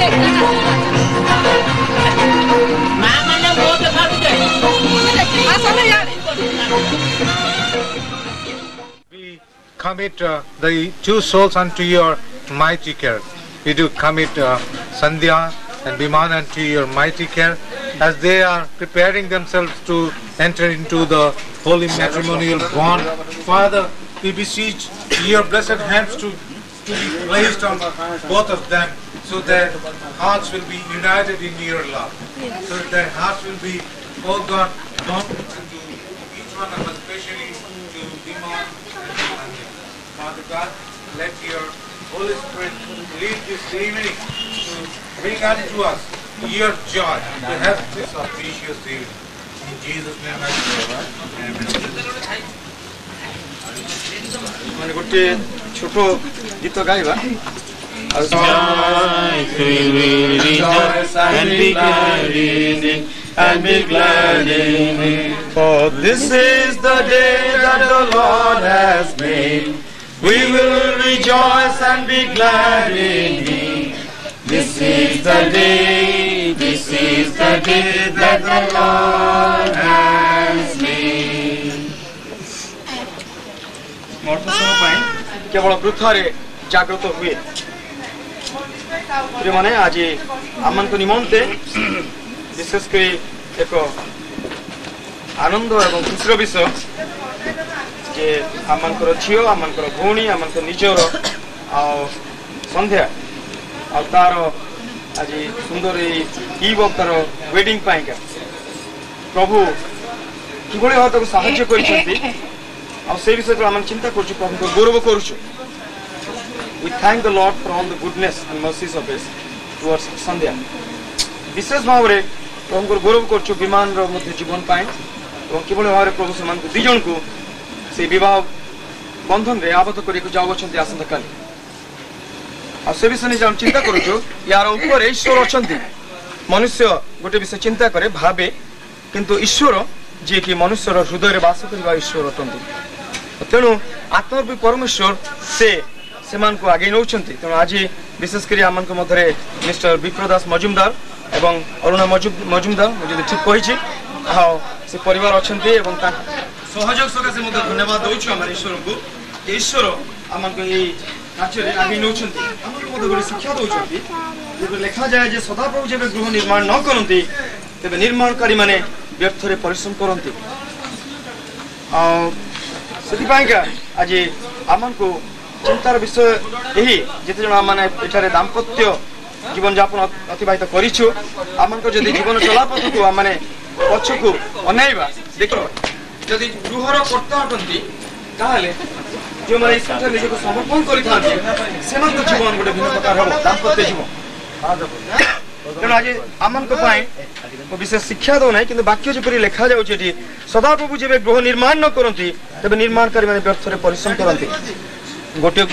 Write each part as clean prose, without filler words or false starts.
We commit the two souls unto your mighty care. We do commit Sandhya and Biman unto your mighty care as they are preparing themselves to enter into the holy matrimonial bond. Father, we beseech your blessed hands to be placed on both of them so that hearts will be united in your love. So that their hearts will be, oh God, bound to each one of us, especially to Biman and Sandhya. Father God, let your Holy Spirit lead this evening to bring unto us your joy to have this auspicious evening. In Jesus' name I pray. Amen. মানে গোটে ছোট গীত গাইবা and be glad in it. For this is the day that the Lord has made. We will rejoice and be glad in it. This is the day that the Lord has made. মর্ত সময় কেবল বৃথারে জাগ্রত হুয়ে মানে আজ আমন্ত নিমন্তে বিশেষ করে এক আনন্দ এবং খুশির বিষয় যে আমଙ୍କର ଝିଅ ଆମଙ୍କର ଭଉଣୀ ଆମଙ୍କର ନିଜର ଆଉ ସନ୍ଧ୍ୟା ଆଉ ତାର ଆଜି ସୁନ୍ଦର ଇଭ୍ ଅଫ୍ ତାର ୱେଡିଂ ପାଇଁକା ପ୍ରଭୁ କିଭଳି ଭାବେ ତାକୁ ସାହାଯ୍ୟ କରିଛନ୍ତି ଆଉ ସେ ବିଷୟରେ ଆମେ ଚିନ୍ତା କରୁଛୁ ପ୍ରଭୁଙ୍କ ଗୌରବ କରୁଛୁ we thank the Lord for all the goodness and mercies of his towards Sandhya ବିଶେଷ ଭାବରେ ପ୍ରଭୁଙ୍କର ଗୌରବ କରୁଛୁ ବିମାନର ମଧ୍ୟ ଜୀବନ ପାଇଁ ଏବଂ କିଭଳି ଭାବରେ ପ୍ରଭୁ ସେମାନଙ୍କୁ ଦୁଇ ଜଣଙ୍କୁ ସେ ବିବାହ ବନ୍ଧନରେ ଆବଦ୍ଧ କରିବାକୁ ଯାଉଅଛନ୍ତି ଆସନ୍ତାକାଲି ଆଉ ସେ ବିଷୟ ନେଇ ଆମେ ଚିନ୍ତା କରୁଛୁ ୟାର ଉପରେ ଈଶ୍ୱର ଅଛନ୍ତି ମନୁଷ୍ୟ ଗୋଟେ ବିଷୟ ଚିନ୍ତା କରେ ଭାବେ କିନ୍ତୁ ଈଶ୍ୱର ଯିଏକି ମନୁଷ୍ୟର ହୃଦୟରେ ବାସ କରିବା ଈଶ୍ୱର ଅଟନ୍ତି ତେଣୁ ଆତ୍ମରୂପୀ ପରମେଶ୍ୱର ସେମାନଙ୍କୁ ଆଗେଇ ନେଉଛନ୍ତି ତେଣୁ ଆଜି ବିଶେଷ କରି ଆମମାନଙ୍କ ମଧ୍ୟରେ ମିଷ୍ଟର ବିପ୍ର ଦାସ ମଜୁମଦାର ଏବଂ ଅରୁଣା ମଜୁମଦାର ମୁଁ ଯଦି ଠିକ୍ କହିଛି ଆଉ ସେ ପରିବାର ଅଛନ୍ତି ଏବଂ ତାଙ୍କ ସହଯୋଗ ସକାଶେ ମଧ୍ୟ ଧନ୍ୟବାଦ ଦେଉଛୁ ଆମର ଈଶ୍ୱରଙ୍କୁ ଈଶ୍ୱର ଆମମାନଙ୍କୁ ଏଇ କାର୍ଯ୍ୟରେ ଆଗେଇ ନେଉଛନ୍ତି ଆମକୁ ମଧ୍ୟ ଗୋଟେ ଶିକ୍ଷା ଦେଉଛନ୍ତି ଯେବେ ଲେଖାଯାଏ ଯେ ସଦାପ୍ରଭୁ ଯେବେ ଗୃହ ନିର୍ମାଣ ନ କରନ୍ତି ତେବେ ନିର୍ମାଣକାରୀମାନେ ବ୍ୟର୍ଥରେ ପରିଶ୍ରମ କରନ୍ତି ଆଉ ସେଥିପାଇଁକା ଆଜି ଆମକୁ ଚିନ୍ତାର ବିଷୟ ଏହି ଯେତେ ଜଣ ଆମେ ଏଠାରେ ଦାମ୍ପତ୍ୟ ଜୀବନଯାପନ ଅତିବାହିତ କରିଛୁ ଆମଙ୍କ ଯଦି ଜୀବନ ଚଲାପଥକୁ ଆମେ ପଛକୁ ଅନାଇବା ଦେଖିବା ଯଦି ଗୃହର କର୍ତ୍ତା ଅଟନ୍ତି ତାହେଲେ ଯେଉଁମାନେ ଈଶ୍ୱରଠାରେ ନିଜକୁ ସମର୍ପଣ କରିଥାନ୍ତି ସେମାନଙ୍କ ଜୀବନ ଗୋଟେ ଭିନ୍ନ ପ୍ରକାର ହେବ ଦାମ୍ପତ୍ୟ ଜୀବନ ତେଣୁ ଆଜି ଆମଙ୍କ ପାଇଁ ବିଶେଷ ଶିକ୍ଷା ଦେଉନାହିଁ କିନ୍ତୁ ବାକ୍ୟ ଯେପରି ଲେଖାଯାଉଛି ଏଠି ସଦାପ୍ରଭୁ ଯେବେ ଗୃହ ନିର୍ମାଣ ନ କରନ୍ତି ତେବେ ନିର୍ମାଣକାରୀମାନେ ବ୍ୟର୍ଥରେ ପରିଶ୍ରମ କରନ୍ତି ଗୋଟିଏ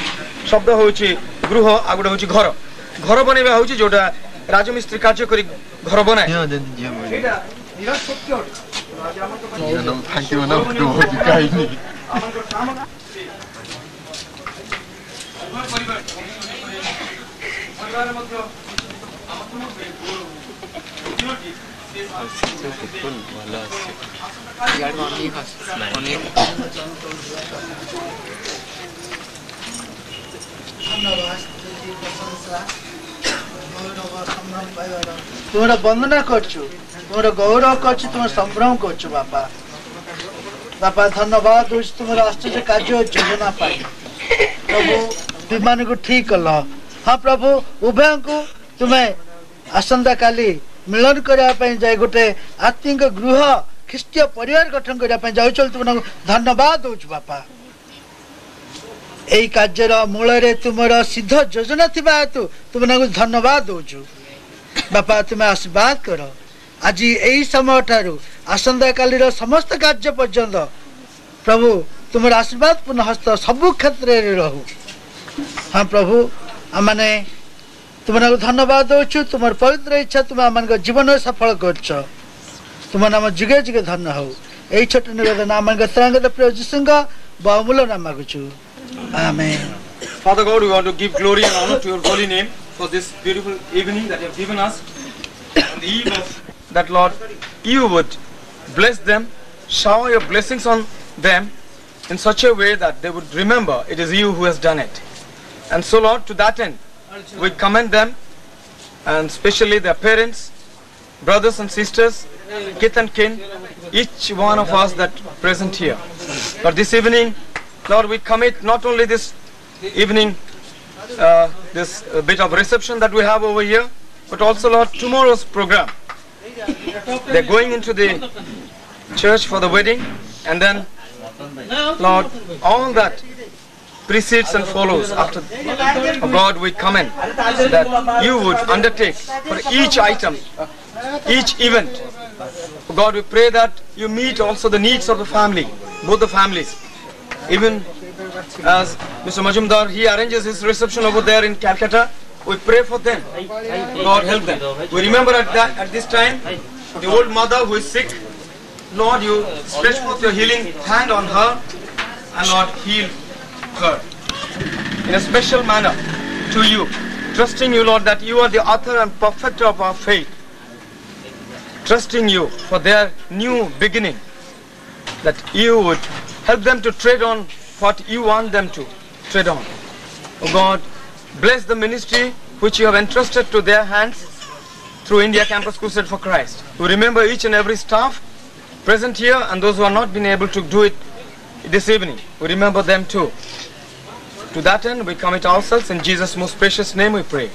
ଶବ୍ଦ ହେଉଛି ଗୃହ ଆଉ ଗୋଟେ ହେଉଛି ଘର ଘର ବନେଇବା ହେଉଛି ଯୋଉଟା ରାଜମିସ୍ତ୍ରୀ କାର୍ଯ୍ୟ କରି ଘର ବନାଏ तुम्हारा वंदना करछु तुम्हारा गौरव करछु तुम्हारा संभ्रम करछु बापा बापा धन्यवाद होछि तुम्हारा आश्चर्य कार्य योजना पाई प्रभु विमान को ठीक कल हाँ प्रभु उभय को तुम्हें आसंता काली मिलन करने जाए गोटे आत्मिक गृह ख्रीष्टीय परिवार गठन करने जाऊ तुम धन्यवाद होछु बापा यही कार्यर मूल तुमर सिद्ध योजना थी हेतु तुमको धन्यवाद दौचु बापा तुम्हें आशीर्वाद कर आज यही समय ठारू आसंता काली समस्त कार्य पर्यंत प्रभु तुम आशीर्वाद पूर्ण हस्त सबु क्षेत्र में रहू हाँ प्रभु आमने तुमको धन्यवाद दौचु तुम पवित्र इच्छा तुम आम जीवन सफल कर तुम नाम जुगे जुगे धन्य हो यही छोट निवेदन आम प्रिय जीशु बहुमूल्य नाम मागुचु Amen. Father God, we want to give glory and honor to your holy name for this beautiful evening that you have given us on the eve of that, Lord, you would bless them, shower your blessings on them in such a way that they would remember it is you who has done it. And so, Lord, to that end, we commend them, and especially their parents, brothers and sisters, kith and kin, each one of us that present here. But this evening, Lord, we commit not only this evening, this bit of reception that we have over here, but also, Lord, tomorrow's program. They're going into the church for the wedding, and then, Lord, all that precedes and follows after. Oh God, we commend that you would undertake for each item, each event. Oh God, we pray that you meet also the needs of the family, both the families. Even as Mr. Majumdar, he arranges his reception over there in Calcutta, we pray for them. God, help them. We remember at this time, the old mother who is sick. Lord, you stretch forth your healing hand on her, and Lord, heal her in a special manner to you. Trusting you, Lord, that you are the author and perfecter of our faith. Trusting you for their new beginning, that you would help them to tread on what you want them to tread on. Oh God, bless the ministry which you have entrusted to their hands through India Campus Crusade for Christ. We remember each and every staff present here and those who have not been able to do it this evening. We remember them too. To that end, we commit ourselves in Jesus' most precious name we pray.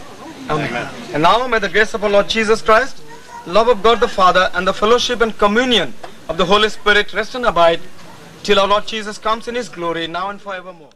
Amen. And now may the grace of our Lord Jesus Christ, love of God the Father, and the fellowship and communion of the Holy Spirit rest and abide till our Lord Jesus comes in His glory, now and forevermore.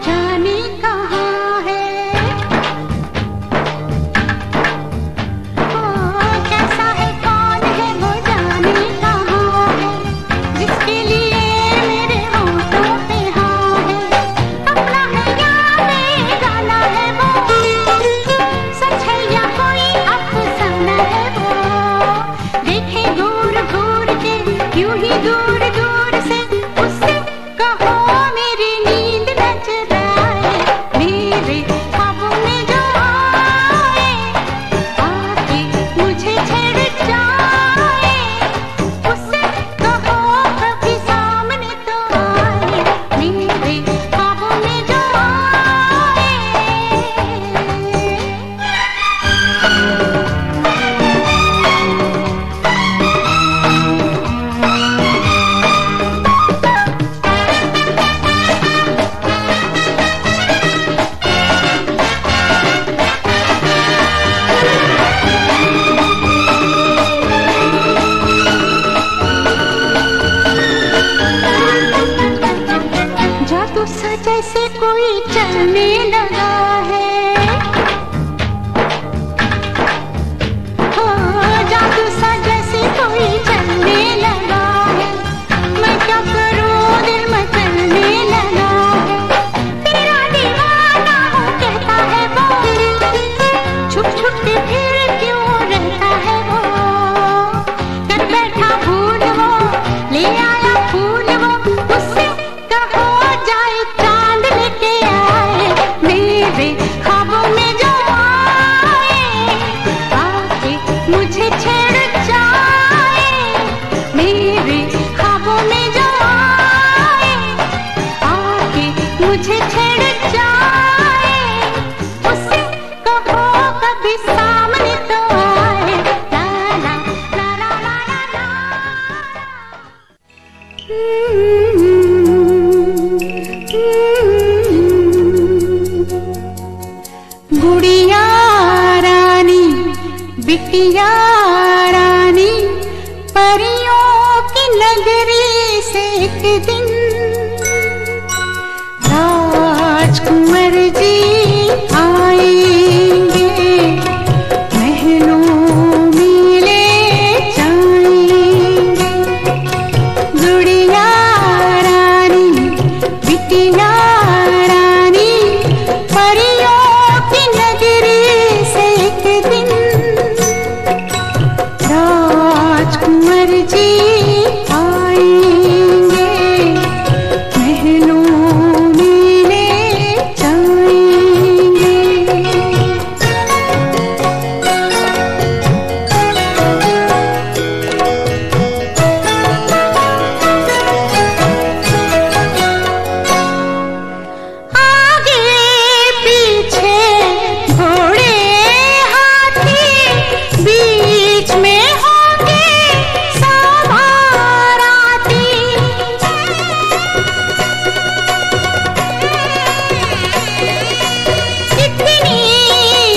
जाने कहाँ है। ओ कैसा है, कौन है, वो जाने कहाँ है, जिसके लिए मेरे होठों पे हाँ है। अपना है या बेगाना है वो, सच है या कोई अफसाना है वो। देखे घूर घूर के यूं ही दूर दूर से, उससे कहो मेरी नींद न चुराए। मेरे ख्वाबों में जो आए, आके मुझे छेड़ जाए। उससे कहो कभी सामने तो आए, मेरे ख्वाबों में जो आए। जादू सा जैसे कोई चलने लगा है, हो जादू सा जैसे कोई चलने लगा है। मैं क्या करूं, दिल मचलने लगा है। तेरा दीवाना हूँ कहता है वो, छुप छुप के फिर क्यों रहता है वो। कर बैठा भूल वो, ले आया फूल वो, उससे कहो जाए चांद लेके आए। मेरे ख्वाबों में जो आए, आके मुझे छेड़ जाए। मेरे ख्वाबों में जो आए, आके मुझे छेड़ जाए। उससे कहो कभी सामने तो आए। ला ला ला ला ला ला ला। गुड़िया रानी बिटिया रानी, परियों की नगरी से एक दिन राजकुंवर जी आएंगे, महलों में ले जाएंगे। गुड़िया रानी बिटिया रानी, परियों की नगरी से एक दिन राजकुंवर जी आएंगे, महलों में ले जाएंगे। आगे पीछे घोड़े हाथी, बीच में होंगे सवाराती। कितनी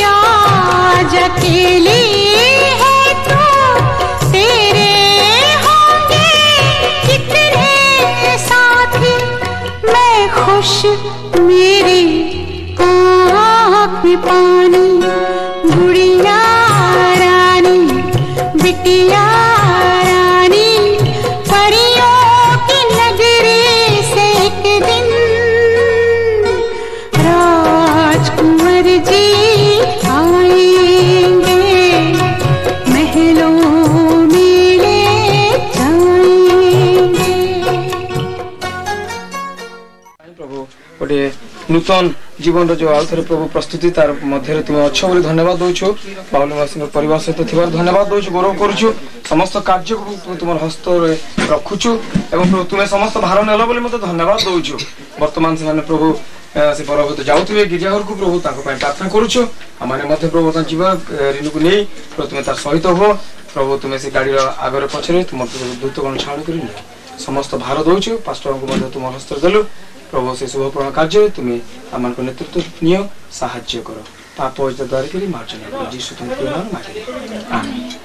आज अकेली है तू, तेरे होंगे कितने साथी। मैं खुश मेरी आँख में पानी, गुड़िया रानी बिटिया रानी, परियों की नगरी से एक दिन राजकुंवर जी आएंगे, महलों में ले जाएंगे। प्रभु गोटे नूतन जीवन जो आउ थे प्रभु प्रस्तुति तार मध्य तुम अच्छ बोली धन्यवाद दौछु। बाहुलवासी परिवार सहित थिबार धन्यवाद दौछु, गौरव करुछु। समस्त कार्य को तुम तुम हस्त रखुछु एवं प्रभु तुम्हें समस्त भार नेल बोली मते धन्यवाद दौछु। वर्तमान से प्रभु से परबत जाउथिबे गिरिजाघर को प्रभु ताको पय प्रार्थना करुछु। आमाने मध्य प्रभु ता जीवा रिनु को नहीं प्रभु तुम्हें तार सहित हो। प्रभु तुम्हें से गाड़ी आगे पछरे तुम दूतगण छाड़ कर समस्त भार दौछु। पास्टर को मध्य तुम हस्त देलु प्रभु से शुभपूर्ण कार्य तुम्हें आम नेतृत्व नियो साहाय्य कर पाप द्वारा करी मार्जन जीशु तुम मागे आमीन।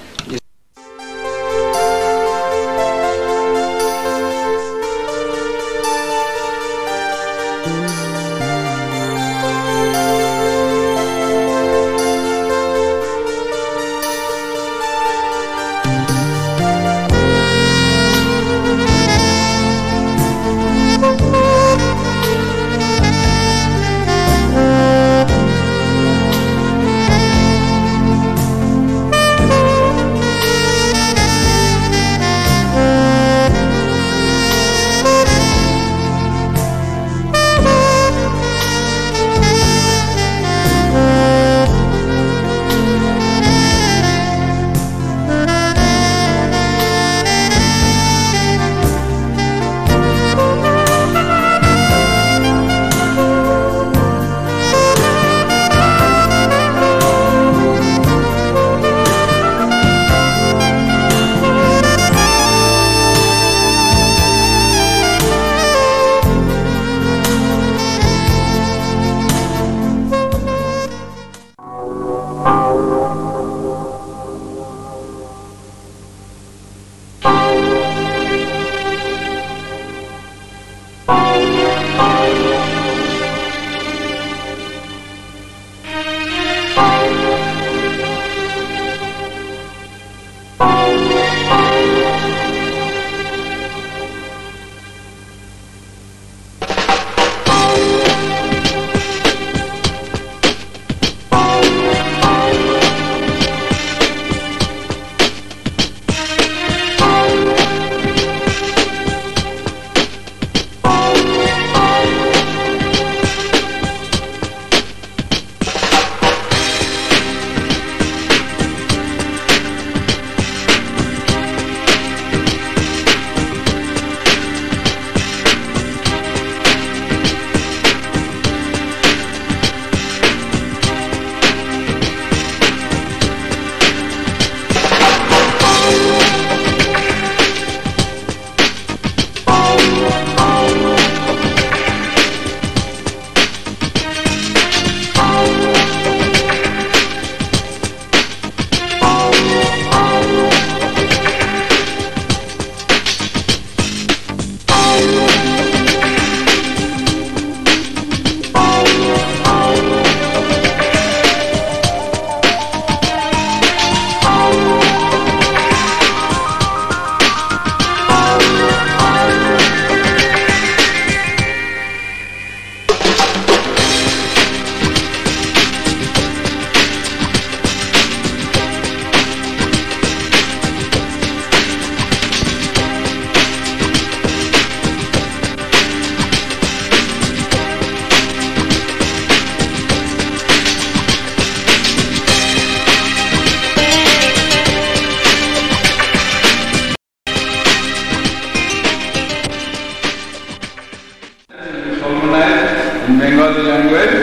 in Bengali language.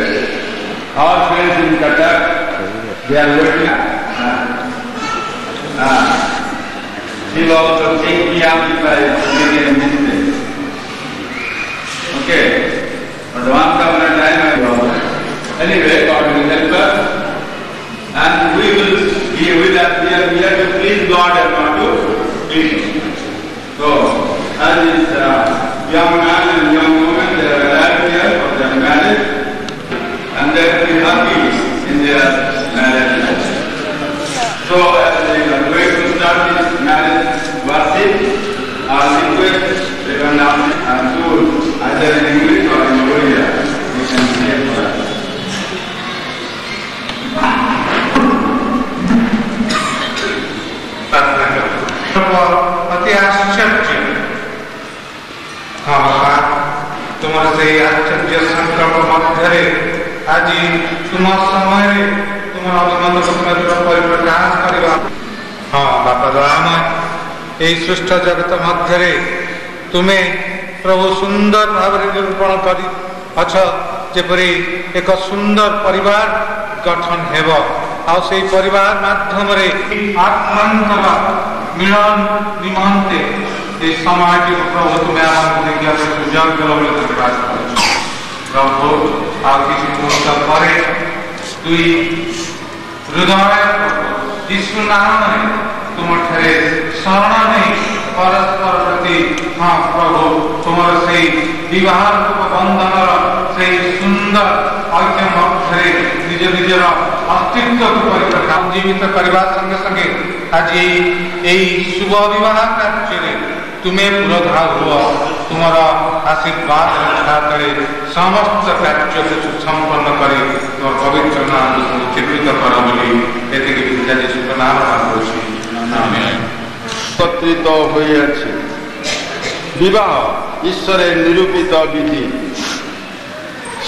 Our friends in Qatar, they are working. He will also think he amplifies making a mistake. Okay, but once upon a time I was. Anyway, God will help us, and we will be with us. We are to please God and not to please Him. So, as this young man and young woman, they are arrived here for their marriage, and they will be happy in their marriage life. So, as they are going to start this marriage worship, our request, Reverend Ahmed and Soul, either in English or in Oriya, you can say for us. अति आश्चर्य हाँ बाबा तुम से आश्चर्य संकल्प मध्य आज तुम समय तुम परिप्रकाश करवा हाँ बापा दयामय यही सृष्ट जगत मध्य तुम्हें प्रभु सुंदर भाव निरूपण कर जेपरी एक सुंदर परिवार गठन हेब से परिवार माध्यम आत्मांतर मिलन निमंते समाज प्रभु तुम्हें आम सुजग धन्यवाद प्रभु आ किसी मुहूर्त पर दुई हृदय यीशु नाम तुम शरण नहीं परस्पर प्रति हाँ प्रभु तुम से विवाह बंधन से सुंदर ऐक्य मध्य निज निजर अस्तित्व को जीवित करने संगे संगे आज यही शुभ विवाह कार्य तुम्हें पुरोधा हुआ तुम आशीर्वाद रक्षा करे समस्त कार्य को संपन्न करे तुम पवित्र नाम चित्रित कर नाम একত্রিত হইয়াছে বিবাহ ঈশ্বরের নিরূপিত বিধি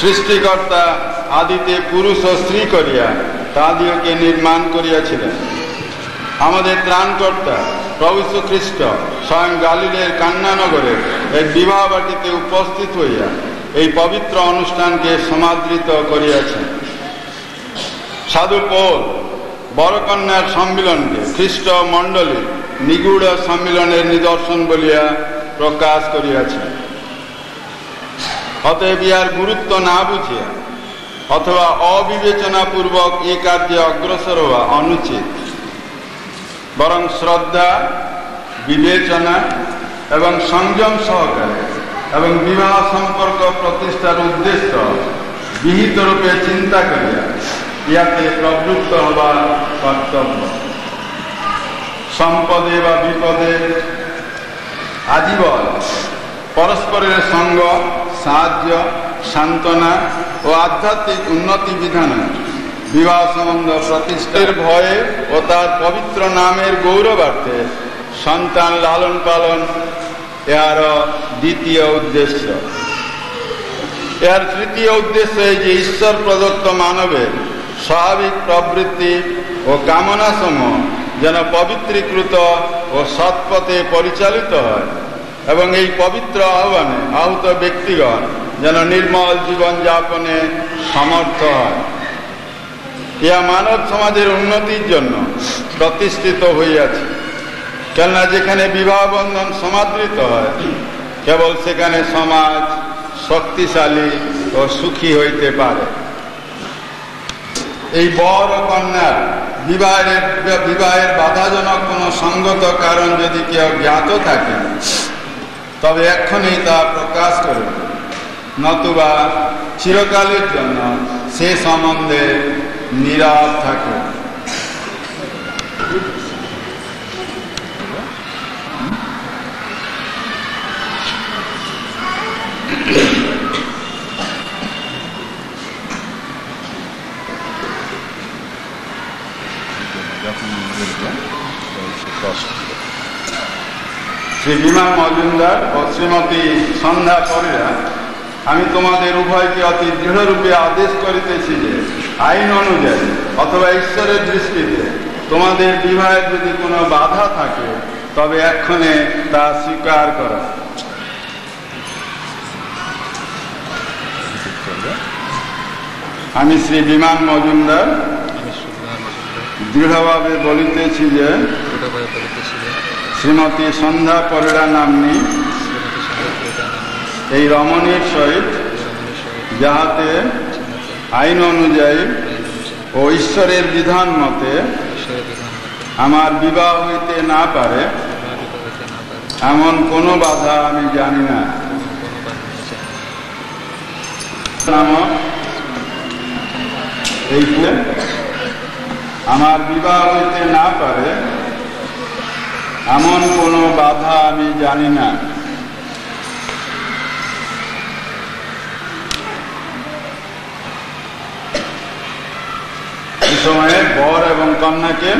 সৃষ্টিকর্তা আদিতে পুরুষ ও স্ত্রী করিয়া তাদিওকে নির্মাণ করিয়াছিলেন আমাদের ত্রাণকর্তা প্রভু যীশু খ্রিস্ট স্বয়ং গালিলের কান্নানগরে এই বিবাহ বাটিতে উপস্থিত হইয়া এই পবিত্র অনুষ্ঠানকে সমাদৃত করিয়াছেন সাধু পৌল বরকন্যার সম্মিলনকে খ্রিস্ট মণ্ডলীর নিগুড় সম্মিলনের নিদর্শন বলিয়া প্রকাশ করিয়াছেন অতএব ইহার গুরুত্ব না বুঝিয়া অথবা অবিবেচনাপূর্বক এ কার্যে অগ্রসর হওয়া অনুচিত বরং শ্রদ্ধা বিবেচনা এবং সংযম সহকারে এবং বিবাহ সম্পর্ক প্রতিষ্ঠার উদ্দেশ্য বিহিত রূপে চিন্তা করিয়া ইয়াতে প্রবৃত্ত হওয়া কর্তব্য সম্পদে বা বিপদে আজীবন পরস্পরের সঙ্গ সাহায্য সান্ত্বনা ও আধ্যাত্মিক উন্নতি বিধানে বিবাহ সম্বন্ধ প্রতিষ্ঠার ভয়ে ও তার পবিত্র নামের গৌরবার্থে সন্তান লালন পালন এর দ্বিতীয় উদ্দেশ্য এর তৃতীয় উদ্দেশ্য এই যে ঈশ্বর প্রদত্ত মানবের স্বাভাবিক প্রবৃত্তি ও কামনা সমূহ যেন পবিত্রীকৃত ও সৎপথে পরিচালিত হয় এবং এই পবিত্র আহ্বানে আহত ব্যক্তিগণ যেন নির্মল জীবনযাপনে সমর্থ হয় ইহা মানব সমাজের উন্নতির জন্য প্রতিষ্ঠিত হইয়াছে কেননা যেখানে বিবাহ বন্ধন সমাদৃত হয় কেবল সেখানে সমাজ শক্তিশালী ও সুখী হইতে পারে এই বর ও কন্যার বিবাহের বাধাজনক কোনো সঙ্গত কারণ যদি কেউ জ্ঞাত থাকে তবে এক্ষুনি তা প্রকাশ করবে নতুবা চিরকালের জন্য সে সম্বন্ধে নীরব থাকে শ্রী বিমা মজুমদার ও শ্রীমতী সন্ধ্যা পরিরা আমি তোমাদের উভয়কে অতি দৃঢ়রূপে আদেশ করিতেছি যে আইন অনুযায়ী অথবা ঈশ্বরের দৃষ্টিতে তোমাদের বিবাহের যদি কোনো বাধা থাকে তবে এক্ষণে তা স্বীকার করা আমি শ্রী বিমান মজুমদার দৃঢ়ভাবে বলিতেছি যে শ্রীমতী সন্ধ্যা পরিড়া নাম্নী এই রমণীর সহিত যাহাতে আইন অনুযায়ী ও ঈশ্বরের বিধান মতে আমার বিবাহ হইতে না পারে এমন কোনো বাধা আমি জানি না। নামক এই আমার বিবাহ হইতে না পারে এমন কোনো বাধা আমি জানি না। এই সময়ে বর এবং কন্যাকে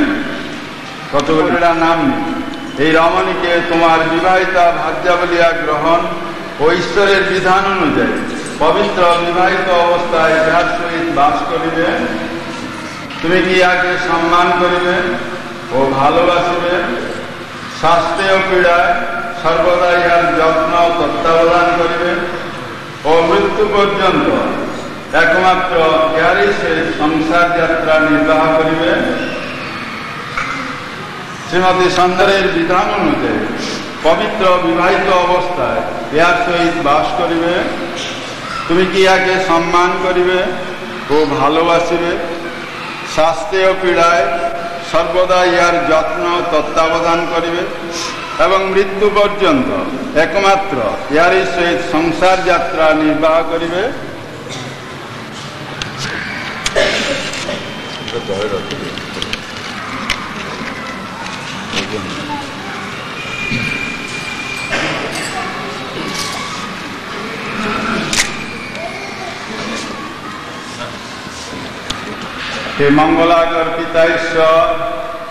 কতগুলিরা নাম নেই। এই রমণীকে তোমার বিবাহিতা ভার্যা বলিয়া গ্রহণ ও ঈশ্বরের বিধান অনুযায়ী পবিত্র বিবাহিত অবস্থায় যার সহিত বাস করিবে। তুমি কি আগে সম্মান করিবে ও ভালোবাসিবে, স্বাস্থ্য ও পীড়ায় সর্বদা ইহার যত্ন তত্ত্বাবধান করিবে ও মৃত্যু পর্যন্ত একমাত্র ইহারই সে সংসার যাত্রা নির্বাহ করিবে। শ্রীমতী সন্ধ্যারের বিধান অনুযায়ী পবিত্র বিবাহিত অবস্থায় ইহার সহিত বাস করিবে। তুমি কি ইহাকে সম্মান করিবে ও ভালোবাসিবে, স্বাস্থ্য ও পীড়ায় সর্বদা ইহার যত্ন তত্ত্বাবধান করিবে এবং মৃত্যু পর্যন্ত একমাত্র ইহারই সহিত সংসার যাত্রা নির্বাহ করিবে। হে মঙ্গলাকর পিতা ঈশ্বর,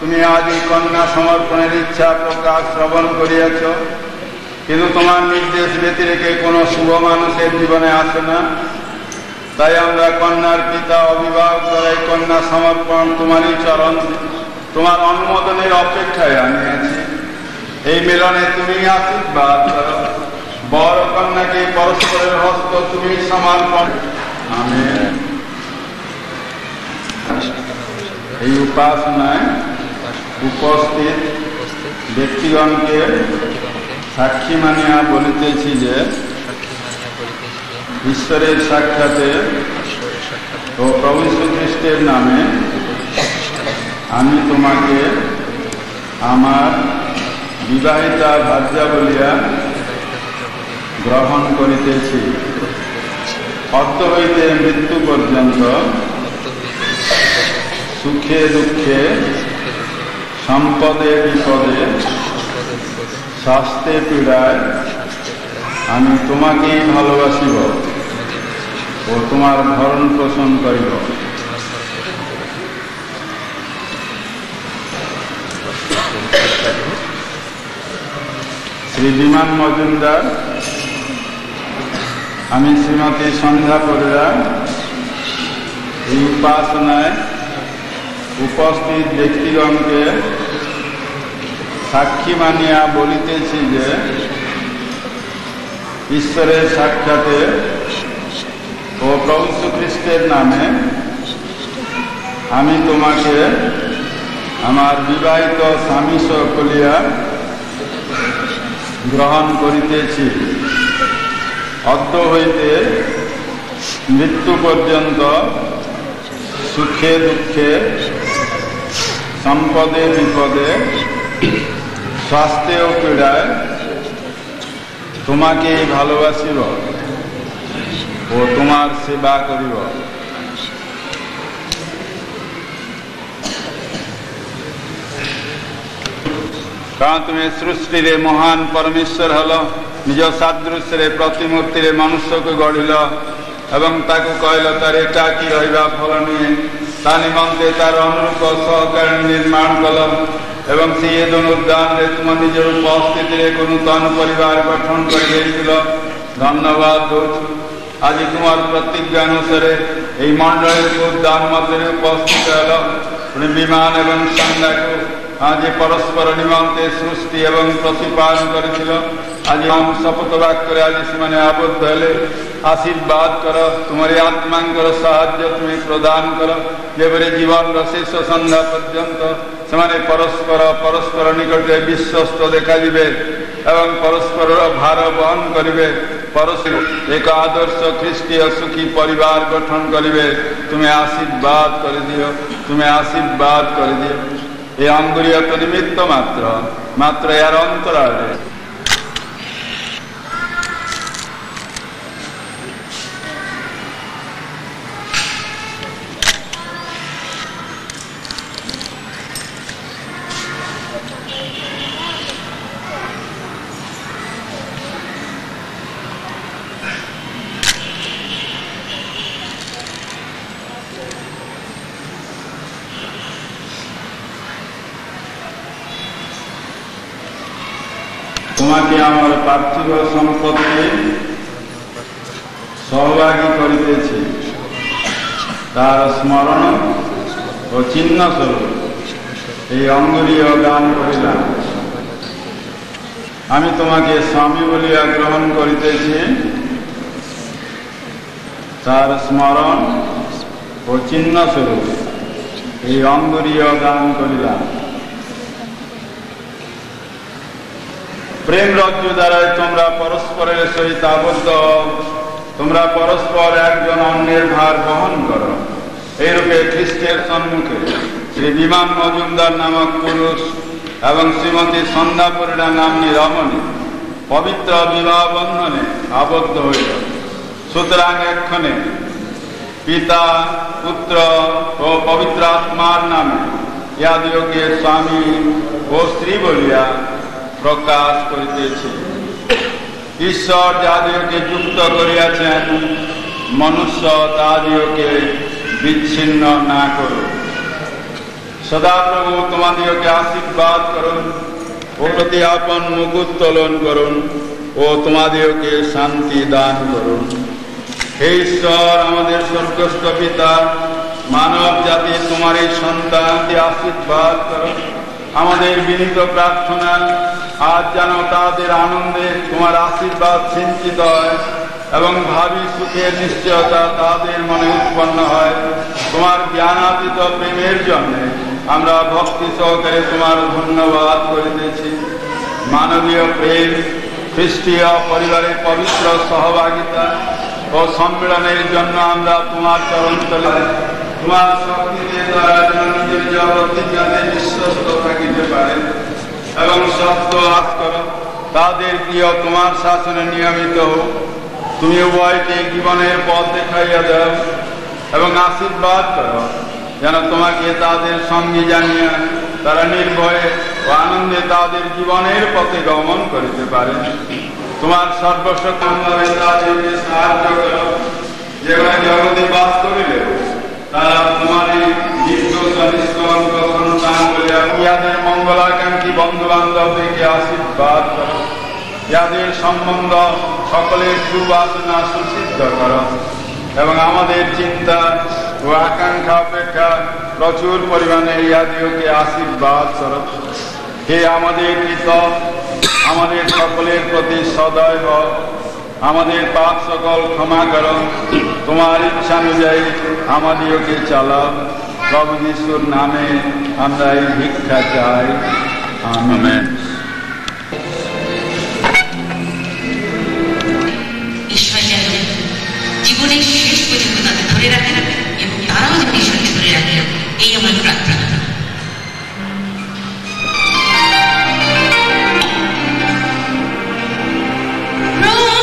তুমি আজ এই কন্যা সমর্পণের ইচ্ছা প্রকাশ শ্রবণ করিয়াছ, কিন্তু তোমার নির্দেশ ব্যতিরেকে কোনো শুভ মানুষের জীবনে আসে না। তাই আমরা কন্যার পিতা অভিভাবক দ্বারা এই কন্যা সমর্পণ তোমারই চরণ তোমার অনুমোদনের অপেক্ষায় আমি আছি। এই মিলনে তুমি আশীর্বাদ করো, বর কন্যাকে পরস্পরের হস্ত তুমি সমর্পণ। আমেন। এই উপাসনায় উপস্থিত ব্যক্তিগণকে সাক্ষী মানিয়া বলিতেছি যে ঈশ্বরের সাক্ষাতে ও প্রভু শ্রীখ্রিস্টের নামে আমি তোমাকে আমার বিবাহিতা ভার্যা বলিয়া গ্রহণ করিতেছি। অর্থ হইতে মৃত্যু পর্যন্ত সুখে দুঃখে সম্পদে বিপদে স্বাস্থ্যে পীড়ায় আমি তোমাকেই ভালোবাসিব ও তোমার ভরণ পোষণ করিব। শ্রী বিমান মজুমদার, আমি শ্রীমতী সন্ধ্যা পরিড়া এই উপাসনায় উপস্থিত ব্যক্তিগণকে সাক্ষী মানিয়া বলিতেছি যে ঈশ্বরের সাক্ষাতে ও প্রভু খ্রিস্টের নামে আমি তোমাকে আমার বিবাহিত স্বামী সকলিয়া গ্রহণ করিতেছি। অদ্য হইতে মৃত্যু পর্যন্ত সুখে দুঃখে সম্পদে বিপদে স্বাস্থ্য ও পীড়ায় তোমাকে ভালোবাসিব ও তোমার সেবা করিব। কারণ তুমি সৃষ্টিরে মহান পরমেশ্বর হল, নিজ সাদୃଶ୍ୟରେ ପ୍ରତିମୂର୍ତ୍ତିରେ ମନୁଷ୍ୟକୁ ଗଢ଼ିଲ ଏବଂ ତାକୁ କହିଲ ତାର ଏକାକୀ ରହିବା ଭଲ ନୁହେଁ, ତା ନିମନ୍ତେ ତାର ଅନୁରୂପ ସହକାରିଣୀ ନିର୍ମାଣ କଲ ଏବଂ ସେହି ଏଦେନ ଉଦ୍ୟାନରେ ତୁମ ନିଜର ଉପସ୍ଥିତିରେ ଏକ ନୂତନ ପରିବାର ଗଠନ କରିଦେଇଥିଲ। ଧନ୍ୟବାଦ ଦଉଛୁ। ଆଜି ତୁମର ପ୍ରତିଜ୍ଞା ଅନୁସାରେ ଏହି ମଣ୍ଡଳୀକୁ ଉଦ୍ୟାନ ମଧ୍ୟରେ ଉପସ୍ଥିତ ହେଲ। ପୁଣି ବିମାନ ଏବଂ ସନ୍ଧ୍ୟାକୁ ଆଜି ପରସ୍ପର ନିମନ୍ତେ ସୃଷ୍ଟି ଏବଂ ପ୍ରତିପାଳନ କରିଥିଲ। আজ শপথ বাক্যরে আজ ସେମାନେ আবদ্ধ ହେଲେ ଆଶୀର୍ବାଦ କର ତୁମରି ଆତ୍ମାଙ୍କର ସାହାଯ୍ୟ ତୁମେ ପ୍ରଦାନ କର ଯେପରି ଜୀବନର ଶେଷ ସନ୍ଧ୍ୟା ପର୍ଯ୍ୟନ୍ତ ସେମାନେ ପରସ୍ପର ନିକଟରେ ବିଶ୍ୱସ୍ତ ଦେଖାଯିବେ ଏବଂ ପରସ୍ପରର ଭାର ବହନ କରିବେ ପରସ୍ପର ଏକ ଆଦର୍ଶ ଖ୍ରୀଷ୍ଟୀୟ ସୁଖୀ ପରିବାର ଗଠନ କରିବେ ତୁମେ ଆଶୀର୍ବାଦ କରିଦିଅ ତୁମେ ଆଶୀର୍ବାଦ କରିଦିଅ ଏ ଅଙ୍ଗୁରୀୟ ତ ନିମିତ୍ତ ମାତ୍ର ଏହାର ଅନ୍ତରାଳରେ তোমাকে আমার পার্থিব সম্পত্তি সহভাগী করিতেছি তার স্মরণ ও চিহ্ন স্বরূপ এই অঙ্গুরীয় দান করিলাম আমি তোমাকে স্বামী বলিয়া গ্রহণ করিতেছি তার স্মরণ ও চিহ্ন স্বরূপ এই অঙ্গুরীয় দান করিলাম প্রেম রজ্জু দ্বারাই তোমরা পরস্পরের সহিত আবদ্ধ তোমরা পরস্পর একজন অন্যের ভার বহন করো এইরূপে খ্রিস্টের সম্মুখে শ্রী বিমান মজুমদার নামক পুরুষ এবং শ্রীমতী সন্ধ্যা পরিড়া নাম্নী রমণী পবিত্র বিবাহ বন্ধনে আবদ্ধ হইল সুতরাং এক্ষণে পিতা পুত্র ও পবিত্র আত্মার নামে ইয়াদিওকে স্বামী ও স্ত্রী বলিয়া প্রকাশ করিতেছি ঈশ্বর যাদিওকে যুক্ত করিয়াছেন মনুষ্য তাদিওকে বিচ্ছিন্ন না করুন সদাপ্রভু তোমাদিওকে আশীর্বাদ করুন ও প্রতি আপন মুখ উত্তোলন করুন ও তোমাদিওকে শান্তি দান করুন হে ঈশ্বর আমাদের স্বর্গস্থ পিতা মানব জাতি তোমার এই সন্তানকে আশীর্বাদ করুন আমাদের বিনীত প্রার্থনা আজ যেন তাদের আনন্দে তোমার আশীর্বাদ সিঞ্চিত হয় এবং ভাবি সুখের নিশ্চয়তা তাদের মনে উৎপন্ন হয় তোমার জ্ঞানাতীত প্রেমের জন্য আমরা ভক্তি সহকারে তোমার ধন্যবাদ করিতেছি মানবীয় প্রেম খ্রিস্টীয় পরিবারের পবিত্র সহভাগিতা ও সম্মেলনের জন্য আমরা তোমার চরণতলে তোমার শক্তিতে দ্বারা নিজের জগতে বিশ্বস্ত থাকিতে পারে এবং সত্য আজ করো তাদের প্রিয় তোমার শাসনে নিয়মিত হোক তুমি উভয়কে জীবনের পথ দেখাইয়া দাও এবং আশীর্বাদ করো যেন তোমাকে তাদের সঙ্গে জানিয়ে তারা নির্ভয়ে ও আনন্দে তাদের জীবনের পথে গমন করিতে পারে তোমার সর্বশক্তিভাবে তাদেরকে সাহায্য করো যেখানে জগতে বাস করিলে তারা তোমার এই নির্দোষ নিষ্কলঙ্ক সন্তান বলিয়া ইয়াদের মঙ্গলাকাঙ্ক্ষী বন্ধু বান্ধবদেরকে আশীর্বাদ করো ইয়াদের সম্বন্ধ সকলের সুবাসনা সুসিদ্ধ করো এবং আমাদের চিন্তা ও আকাঙ্ক্ষা অপেক্ষা প্রচুর পরিমাণে ইয়াদিওকে আশীর্বাদ করো হে আমাদের পিতা আমাদের সকলের প্রতি সদয় হও আমাদের পাপ সকল ক্ষমা করো তোমার ইচ্ছানুযায়ী আমাদিওকে চালাও প্রভু যিশুর নামে আমরা এই ভিক্ষা চাই আমেন ঈশ্বর যেন জীবনের শেষ পর্যন্ত তাদের ধরে রাখেন এবং তারাও যেন ঈশ্বরকে ধরে রাখেন এই আমার প্রার্থনা Oh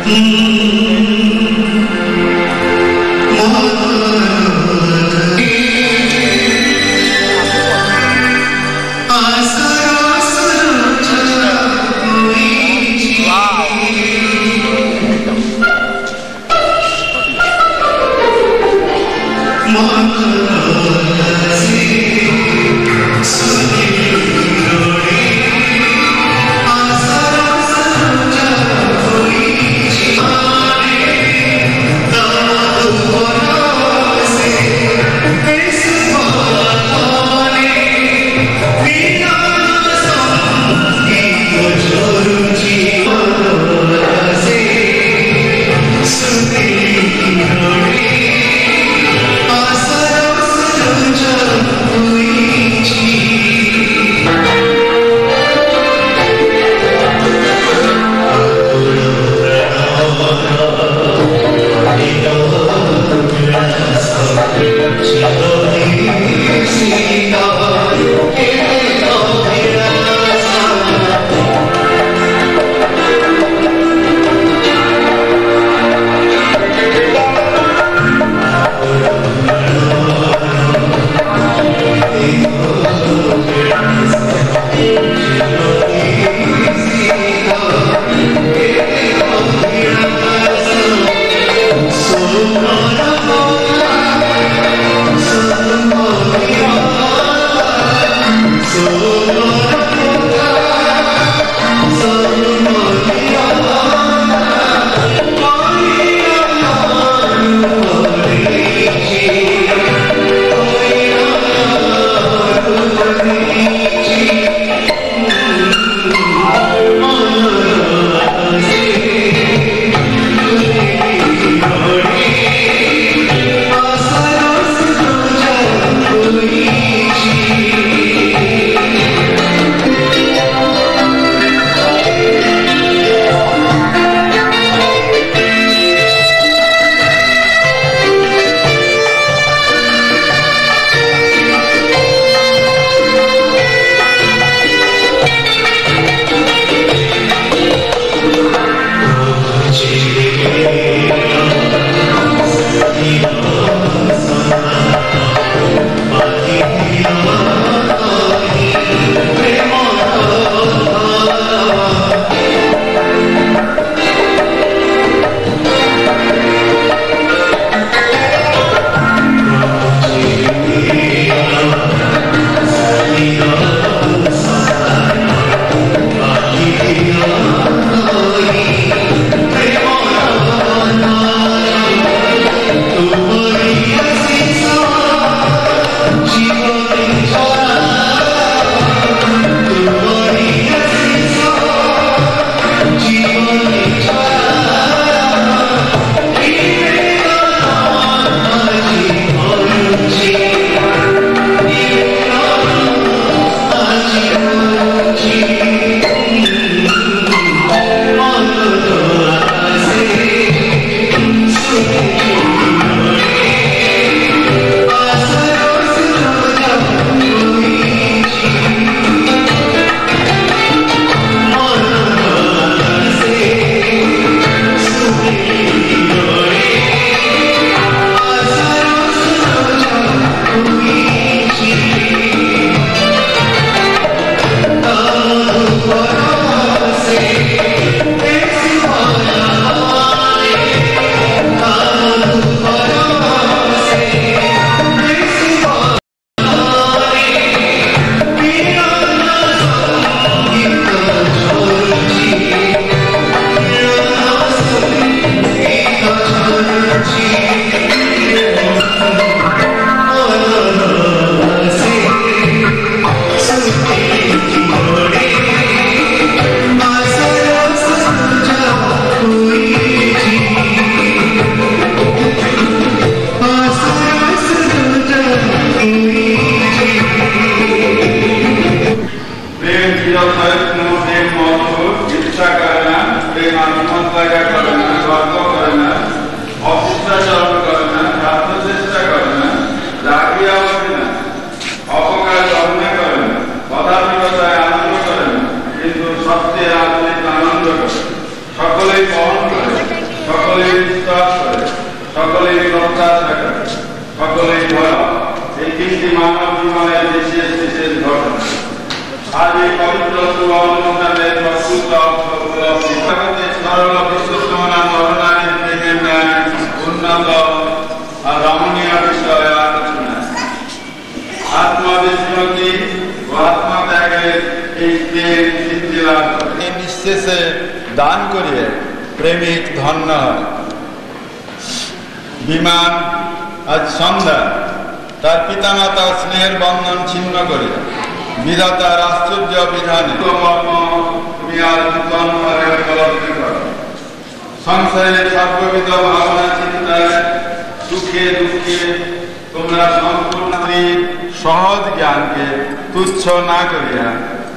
Thank you. অনুসারে প্রকৃত উপলব্ধি সরল বিশ্বসমানা নরনারীর প্রেমের ন্যায় উন্নত আর রমণীয় বিষয় আলোচনা আত্মবিস্মৃতি ও আত্মত্যাগের এই প্রেম সিদ্ধি লাভ করে নিঃশেষে দান করিয়ে প্রেমিক ধন্য হয়। বিমান আজ সন্ধ্যা তার পিতামাতার স্নেহের বন্ধন ছিন্ন করে বিধাতার আশ্চর্য বিধান তুমি আর নূতনভাবে উপলব্ধি করো। সংসারের সর্ববিধ ভাবনা চিন্তায় সুখে দুঃখে তোমরা সম্পূর্ণ সহজ জ্ঞানকে তুচ্ছ না করিয়া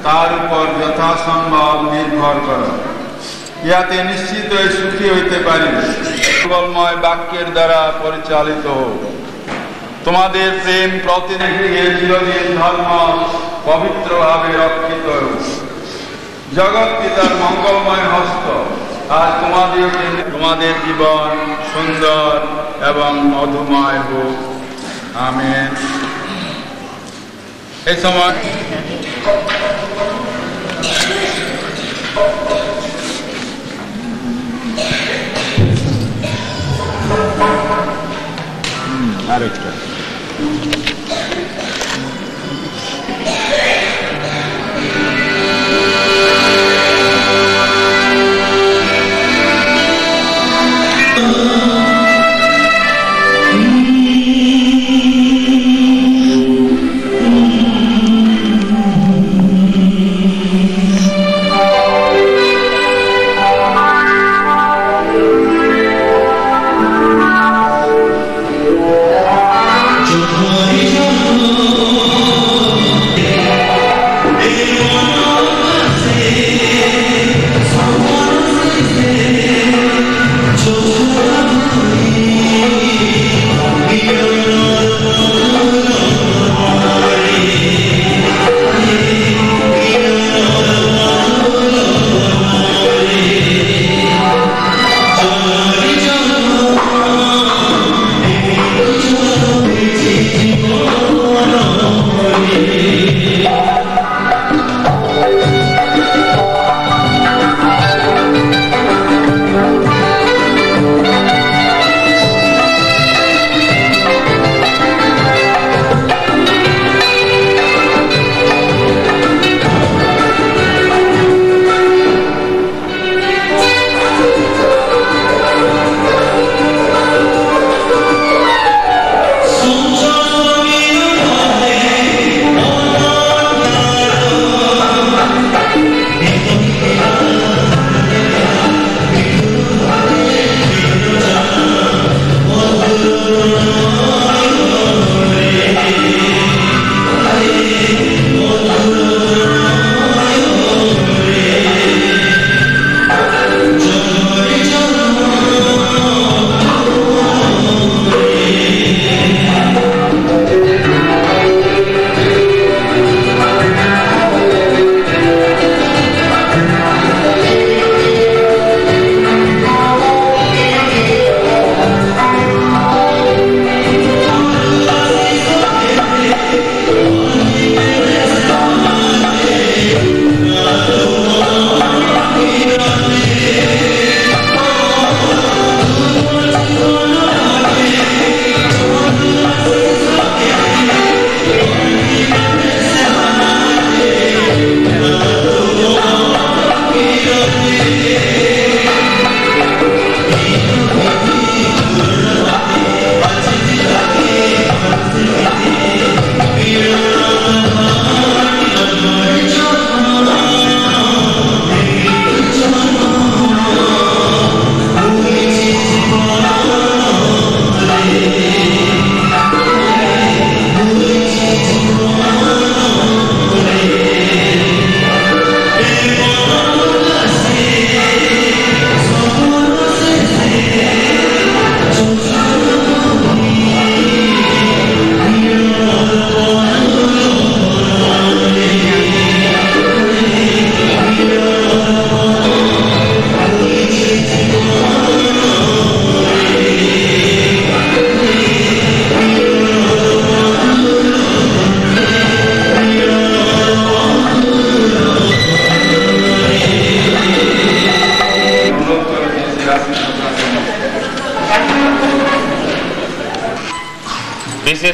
তার উপর যথাসম্ভব নির্ভর করো। ইয়াতে নিশ্চিত সুখী হইতে পারিবে। মঙ্গলময় বাক্যের দ্বারা পরিচালিত হোক। তোমাদের প্রেম প্রতিনিধিকে চিরদিন ধর্ম পবিত্রভাবে রক্ষিত হোক। জগৎ পিতার মঙ্গলময় হস্ত আর তোমাদের জীবন সুন্দর এবং মধুময় হোক। আমেন। এই সময় আরেকটা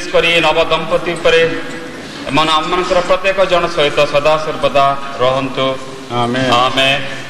विशेषकर नवदंपति मन आम प्रत्येक जन सहित सदा सर्वदा रहंतु। आमेन आमेन।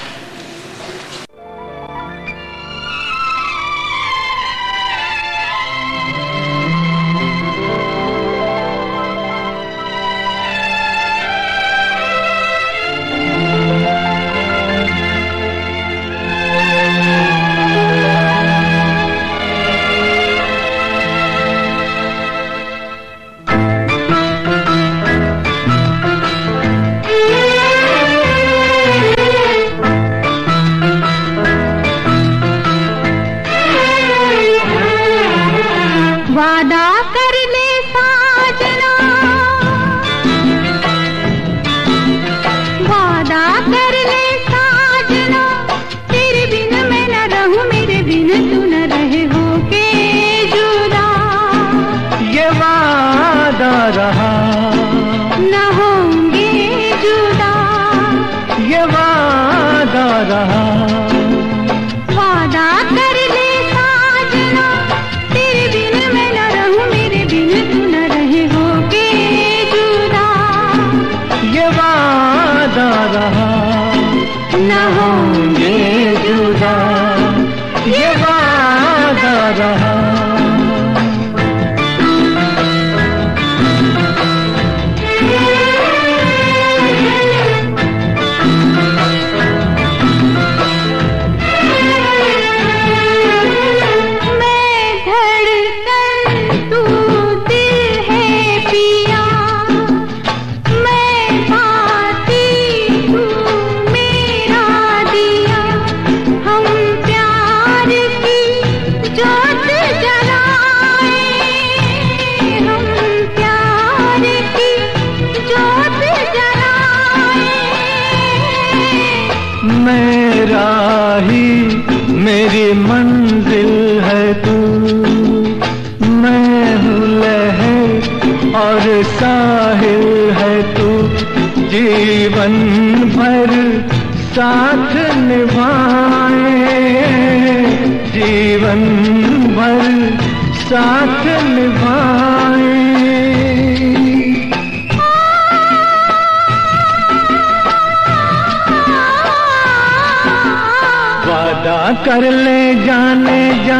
कर ले जाने जा,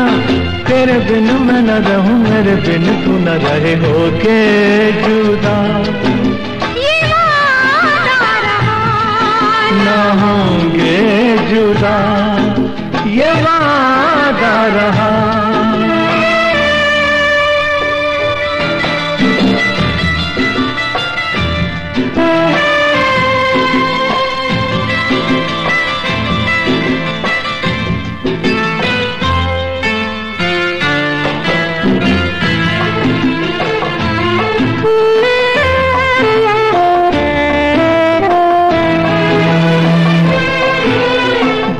तेरे बिन मैं न रहूं, मेरे बिन तू न रहे होके जुदा। ये वादा रहा न होंगे जुदा, ये वादा रहा।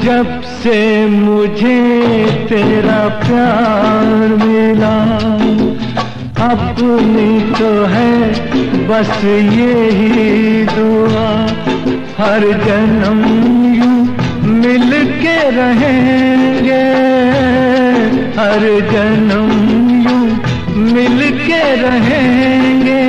जब से मुझे तेरा प्यार मिला, अपनी तो है बस यही दुआ, हर जन्म यूं मिल के रहेंगे, हर जन्म यूं मिल के रहेंगे।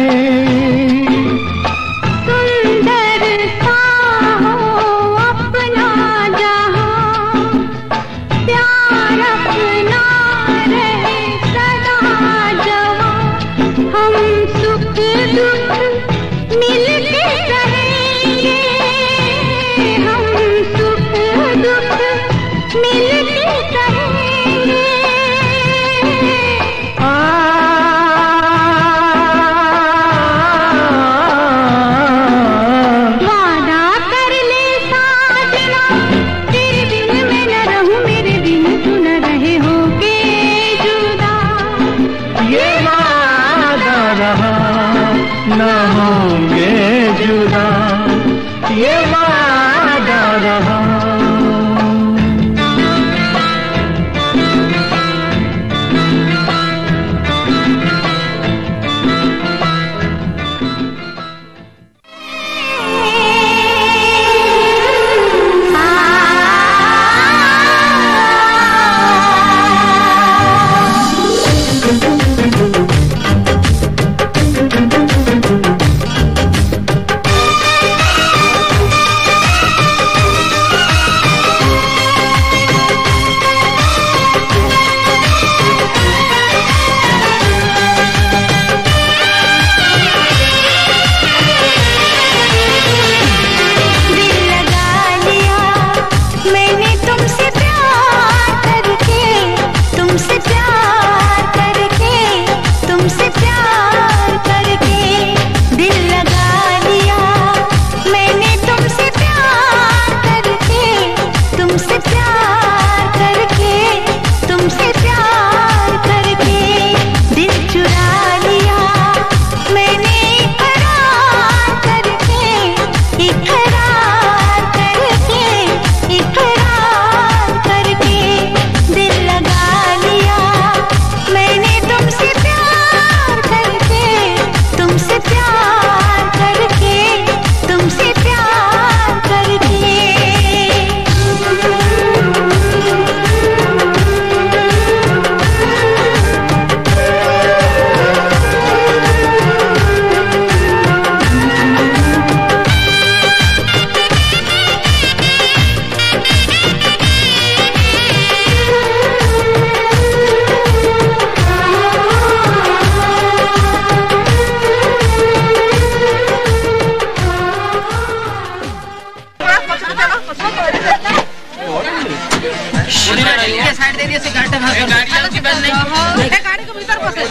साइड दे दिए से गाड़ी बाहर गाड़ी को भीतर बसे